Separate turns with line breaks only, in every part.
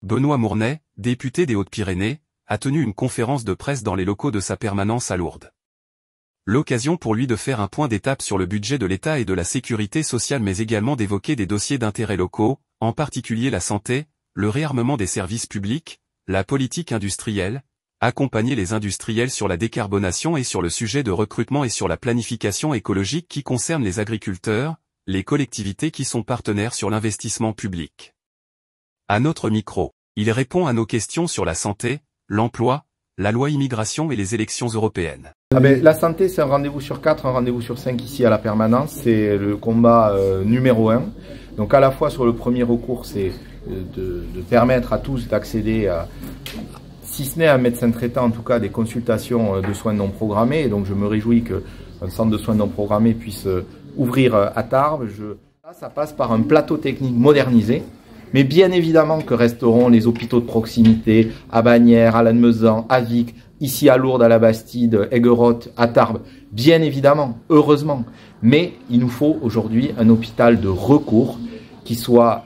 Benoît Mournay, député des Hautes-Pyrénées, a tenu une conférence de presse dans les locaux de sa permanence à Lourdes. L'occasion pour lui de faire un point d'étape sur le budget de l'État et de la sécurité sociale mais également d'évoquer des dossiers d'intérêt locaux, en particulier la santé, le réarmement des services publics, la politique industrielle, accompagner les industriels sur la décarbonation et sur le sujet de recrutement et sur la planification écologique qui concerne les agriculteurs, les collectivités qui sont partenaires sur l'investissement public. À notre micro, il répond à nos questions sur la santé, l'emploi, la loi immigration et les élections européennes.
La santé, c'est un rendez-vous sur 4, un rendez-vous sur 5 ici à la permanence. C'est le combat numéro 1. Donc à la fois sur le premier recours, c'est de permettre à tous d'accéder à, si ce n'est un médecin traitant, en tout cas des consultations de soins non programmés. Et donc je me réjouis qu'un centre de soins non programmés puisse ouvrir à Tarbes. Ça passe par un plateau technique modernisé. Mais bien évidemment que resteront les hôpitaux de proximité à Bagnères, à Lannemezan, à Vic, ici à Lourdes, à la Bastide, Aiguerotte, à Tarbes. Bien évidemment, heureusement. Mais il nous faut aujourd'hui un hôpital de recours qui soit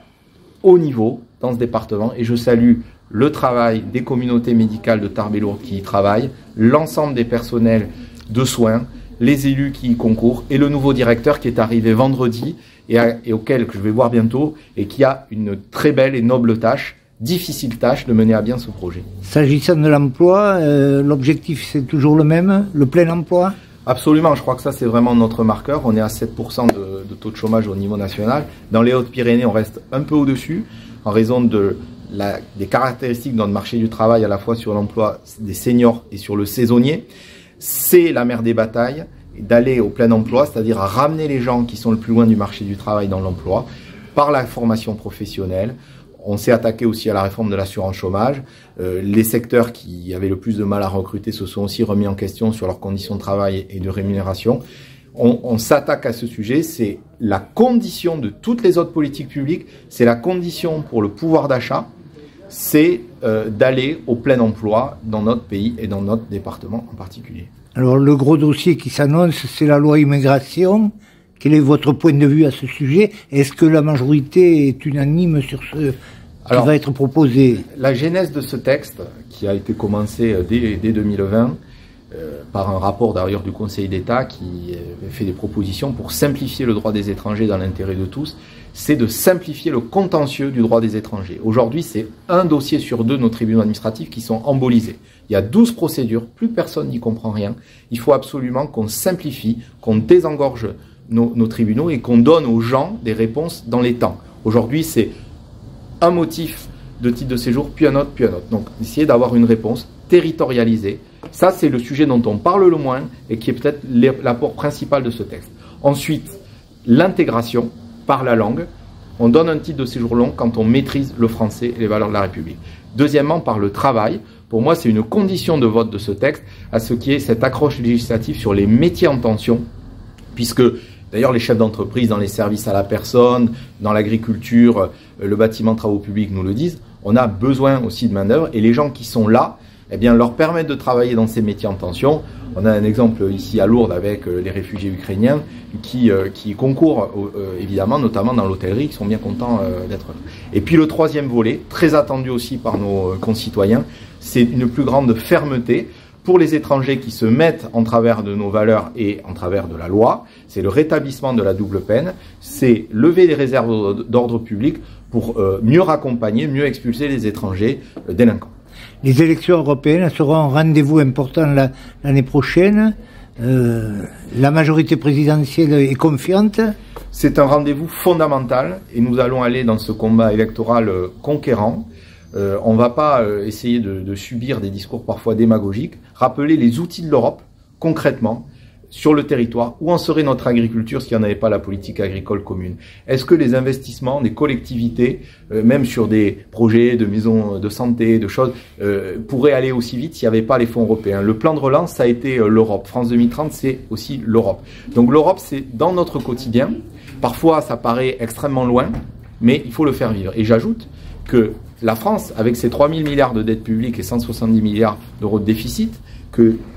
haut niveau dans ce département. Et je salue le travail des communautés médicales de Tarbes et Lourdes qui y travaillent, l'ensemble des personnels de soins, les élus qui y concourent et le nouveau directeur qui est arrivé vendredi et auquel je vais voir bientôt et qui a une très belle et noble tâche, difficile tâche de mener à bien ce projet.
S'agissant de l'emploi, l'objectif c'est toujours le même, le plein emploi?
Absolument, je crois que ça c'est vraiment notre marqueur. On est à 7% de taux de chômage au niveau national. Dans les Hautes-Pyrénées, on reste un peu au-dessus en raison des caractéristiques de notre marché du travail, à la fois sur l'emploi des seniors et sur le saisonnier. C'est la mère des batailles, d'aller au plein emploi, c'est-à-dire à ramener les gens qui sont le plus loin du marché du travail dans l'emploi, par la formation professionnelle. On s'est attaqué aussi à la réforme de l'assurance chômage. Les secteurs qui avaient le plus de mal à recruter se sont aussi remis en question sur leurs conditions de travail et de rémunération. On s'attaque à ce sujet, c'est la condition de toutes les autres politiques publiques, c'est la condition pour le pouvoir d'achat, c'est d'aller au plein emploi dans notre pays et dans notre département en particulier.
Alors le gros dossier qui s'annonce, c'est la loi immigration. Quel est votre point de vue à ce sujet? Est-ce que la majorité est unanime sur ce qui va être proposé?
La genèse de ce texte, qui a été commencé dès 2020, par un rapport d'ailleurs du Conseil d'État qui fait des propositions pour simplifier le droit des étrangers dans l'intérêt de tous, c'est de simplifier le contentieux du droit des étrangers. Aujourd'hui, c'est un dossier sur 2 de nos tribunaux administratifs qui sont embolisés. Il y a 12 procédures, plus personne n'y comprend rien. Il faut absolument qu'on simplifie, qu'on désengorge nos tribunaux et qu'on donne aux gens des réponses dans les temps. Aujourd'hui, c'est un motif de titre de séjour, puis un autre, puis un autre. Donc, essayer d'avoir une réponse territorialisée. Ça, c'est le sujet dont on parle le moins et qui est peut-être l'apport principal de ce texte. Ensuite, l'intégration par la langue. On donne un titre de séjour long quand on maîtrise le français et les valeurs de la République. Deuxièmement, par le travail. Pour moi, c'est une condition de vote de ce texte à ce qui est cette accroche législative sur les métiers en tension, puisque d'ailleurs les chefs d'entreprise dans les services à la personne, dans l'agriculture, le bâtiment, travaux publics nous le disent, on a besoin aussi de main-d'œuvre et les gens qui sont là, eh bien, leur permettre de travailler dans ces métiers en tension. On a un exemple ici à Lourdes avec les réfugiés ukrainiens qui concourent évidemment, notamment dans l'hôtellerie, qui sont bien contents d'être là. Et puis le troisième volet, très attendu aussi par nos concitoyens, c'est une plus grande fermeté pour les étrangers qui se mettent en travers de nos valeurs et en travers de la loi. C'est le rétablissement de la double peine, c'est lever les réserves d'ordre public pour mieux raccompagner, mieux expulser les étrangers délinquants.
Les élections européennes seront un rendez-vous important l'année prochaine. La majorité présidentielle est confiante.
C'est un rendez-vous fondamental et nous allons aller dans ce combat électoral conquérant. On ne va pas essayer de subir des discours parfois démagogiques. Rappeler les outils de l'Europe, concrètement, sur le territoire, où en serait notre agriculture s'il n'y en avait pas la politique agricole commune? Est-ce que les investissements des collectivités, même sur des projets de maisons de santé, de choses, pourraient aller aussi vite s'il n'y avait pas les fonds européens? Le plan de relance, ça a été l'Europe. France 2030, c'est aussi l'Europe. Donc l'Europe, c'est dans notre quotidien. Parfois, ça paraît extrêmement loin, mais il faut le faire vivre. Et j'ajoute que la France, avec ses 3 000 milliards de dettes publiques et 170 milliards d'euros de déficit,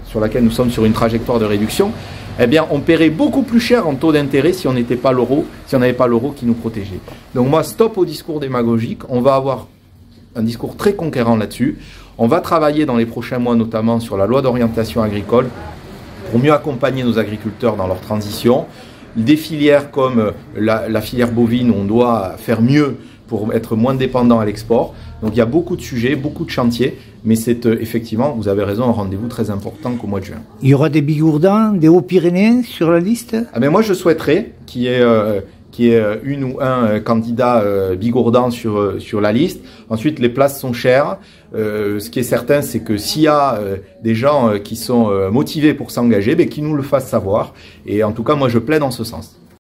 sur laquelle nous sommes sur une trajectoire de réduction, eh bien, on paierait beaucoup plus cher en taux d'intérêt si on n'était pas l'euro, si on n'avait pas l'euro qui nous protégeait. Donc moi, stop au discours démagogique. On va avoir un discours très conquérant là-dessus. On va travailler dans les prochains mois notamment sur la loi d'orientation agricole pour mieux accompagner nos agriculteurs dans leur transition. Des filières comme la filière bovine, on doit faire mieux pour être moins dépendant à l'export. Donc il y a beaucoup de sujets, beaucoup de chantiers, mais c'est effectivement, vous avez raison, un rendez-vous très important qu'au mois de juin.
Il y aura des Bigourdans, des Hauts-Pyrénées sur la liste?
Moi je souhaiterais qu'il y ait une ou un candidat Bigourdan sur la liste. Ensuite, les places sont chères. Ce qui est certain, c'est que s'il y a des gens qui sont motivés pour s'engager, qu'ils nous le fassent savoir. Et en tout cas, moi je plaide en ce sens.